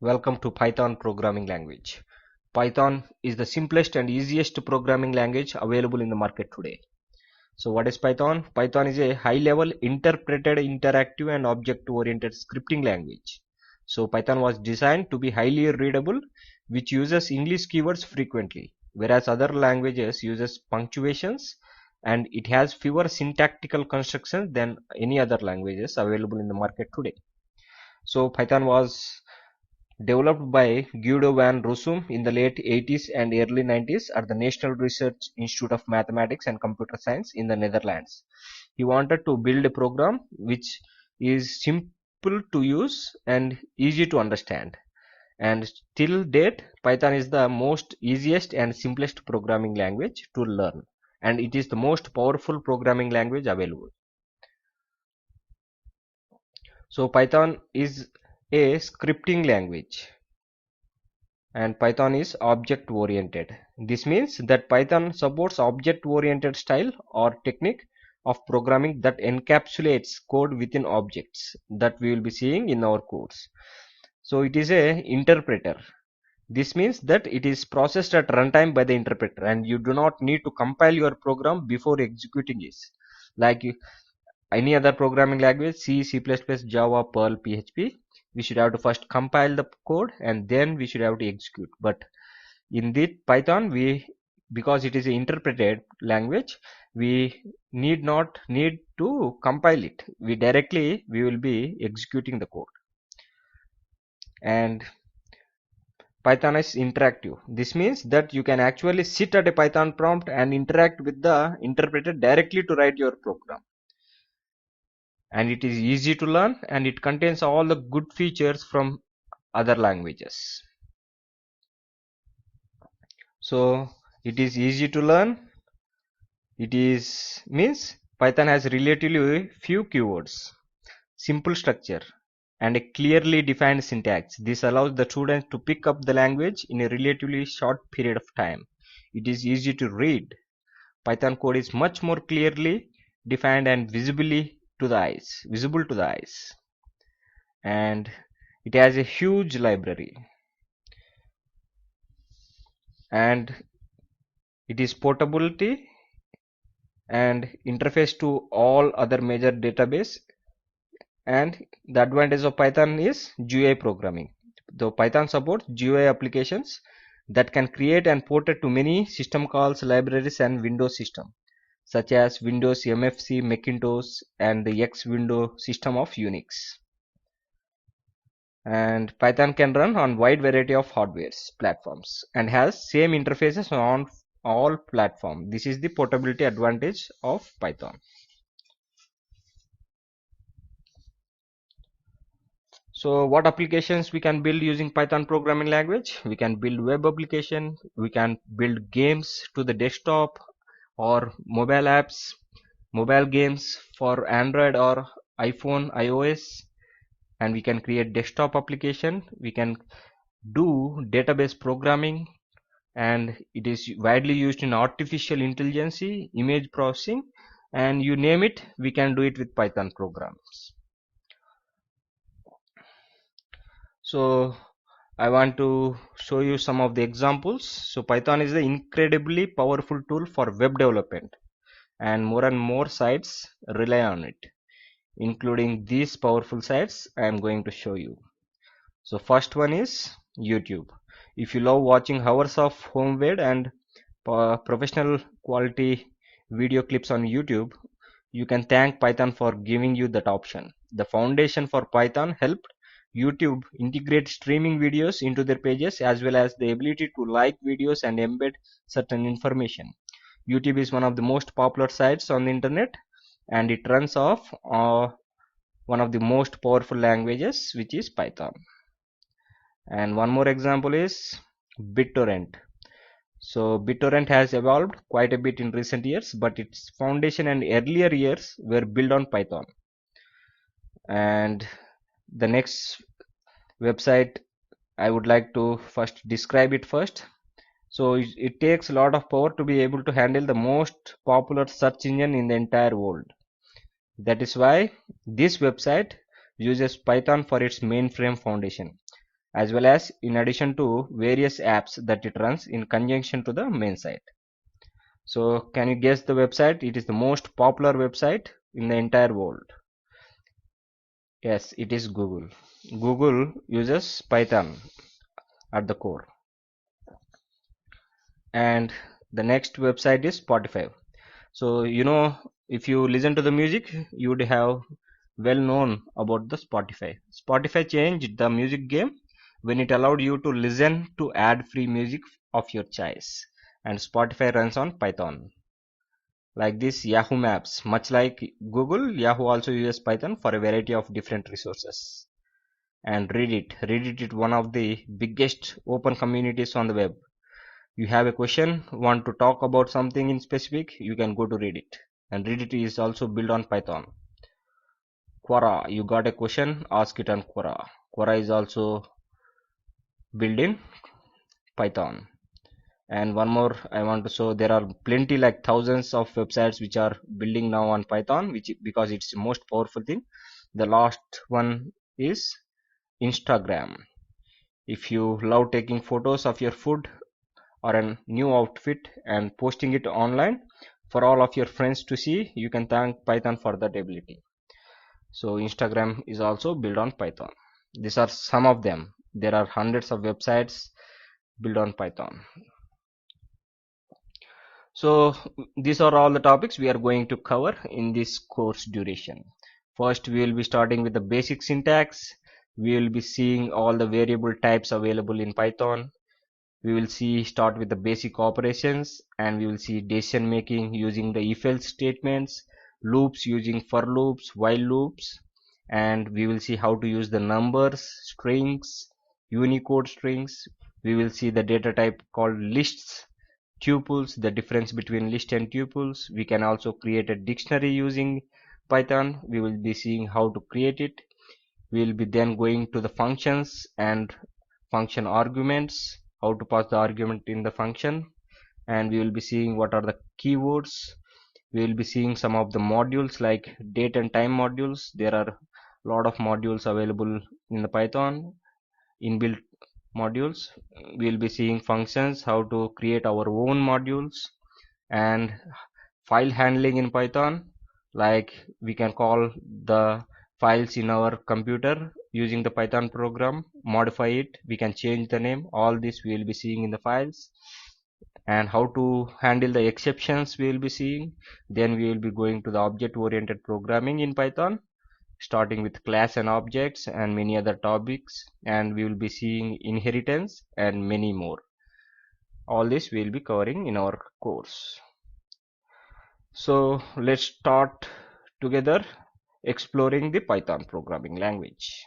Welcome to Python programming language. Python is the simplest and easiest programming language available in the market today. So what is Python? Python is a high-level interpreted, interactive and object-oriented scripting language. So Python was designed to be highly readable, which uses English keywords frequently, whereas other languages uses punctuations and it has fewer syntactical constructions than any other languages available in the market today. So Python was developed by Guido van Rossum in the late 80s and early 90s at the National Research Institute of Mathematics and Computer Science in the Netherlands. He wanted to build a program which is simple to use and easy to understand. And till date, Python is the most easiest and simplest programming language to learn. And it is the most powerful programming language available. So Python is a scripting language and Python is object oriented. This means that Python supports object oriented style or technique of programming that encapsulates code within objects that we will be seeing in our course. So it is a interpreter. This means that it is processed at runtime by the interpreter and you do not need to compile your program before executing it. Like any other programming language, C, C++, Java, Perl, PHP, we should have to first compile the code and then we should have to execute. But in the Python, because it is an interpreted language, we not need to compile it. We will be executing the code. And Python is interactive. This means that you can actually sit at a Python prompt and interact with the interpreter directly to write your program. And it is easy to learn and it contains all the good features from other languages. So it is easy to learn. It is means Python has relatively few keywords, simple structure and a clearly defined syntax. This allows the students to pick up the language in a relatively short period of time. It is easy to read. Python code is much more clearly defined and visible to the eyes. And it has a huge library. And it is portability and interface to all other major database. And the advantage of Python is GUI programming. The Python supports GUI applications that can create and port it to many system calls, libraries and Windows system such as Windows MFC, Macintosh and the X window system of Unix. And Python can run on wide variety of hardwares platforms and has same interfaces on all platforms. This is the portability advantage of Python. So what applications we can build using Python programming language? We can build web application, we can build games to the desktop or mobile apps, mobile games for Android or iPhone, iOS, and we can create desktop application. We can do database programming and it is widely used in artificial intelligence, image processing, and you name it, we can do it with Python programs. So I want to show you some of the examples. So Python is an incredibly powerful tool for web development and more sites rely on it, including these powerful sites I am going to show you. So first one is YouTube. If you love watching hours of homemade and professional quality video clips on YouTube, you can thank Python for giving you that option. The foundation for Python helped YouTube integrate streaming videos into their pages as well as the ability to like videos and embed certain information. YouTube is one of the most popular sites on the internet and it runs off one of the most powerful languages, which is Python. And one more example is BitTorrent. So BitTorrent has evolved quite a bit in recent years, but its foundation and earlier years were built on Python. And the next website I would like to first describe it first. So it takes a lot of power to be able to handle the most popular search engine in the entire world. That is why this website uses Python for its mainframe foundation. as well as in addition to various apps that it runs in conjunction to the main site. So can you guess the website? It is the most popular website in the entire world. Yes, it is Google. Google uses Python at the core. And the next website is Spotify. So if you listen to the music, you would have well known about the Spotify. Spotify changed the music game when it allowed you to listen to ad-free music of your choice, and Spotify runs on Python. Like this, Yahoo Maps, much like Google, Yahoo also uses Python for a variety of different resources. And Reddit is one of the biggest open communities on the web. You have a question, want to talk about something in specific, you can go to Reddit. And Reddit is also built on Python. Quora, you got a question, ask it on Quora. Quora is also built in Python. And one more I want to show, there are plenty, like thousands of websites which are building now on Python, which because it's the most powerful thing. The last one is Instagram. If you love taking photos of your food or a new outfit and posting it online for all of your friends to see, you can thank Python for that ability. So Instagram is also built on Python. These are some of them. There are hundreds of websites built on Python. So these are all the topics we are going to cover in this course duration. First, we will be starting with the basic syntax. We will be seeing all the variable types available in Python. We will start with the basic operations, and we will see decision making using the if-else statements, loops using for loops, while loops, and we will see how to use the numbers, strings, Unicode strings. We will see the data type called lists, tuples, the difference between list and tuples. We can also create a dictionary using Python. We will be seeing how to create it. We will be then going to the functions and function arguments, how to pass the argument in the function, and we will be seeing what are the keywords. We will be seeing some of the modules like date and time modules. There are a lot of modules available in the Python, inbuilt modules. We will be seeing functions, how to create our own modules, and file handling in Python, like we can call the files in our computer using the Python program, modify it, we can change the name. All this we will be seeing in the files, and how to handle the exceptions we will be seeing. Then we will be going to the object oriented programming in Python, starting with class and objects and many other topics, and we will be seeing inheritance and many more. All this we will be covering in our course. So let's start together exploring the Python programming language.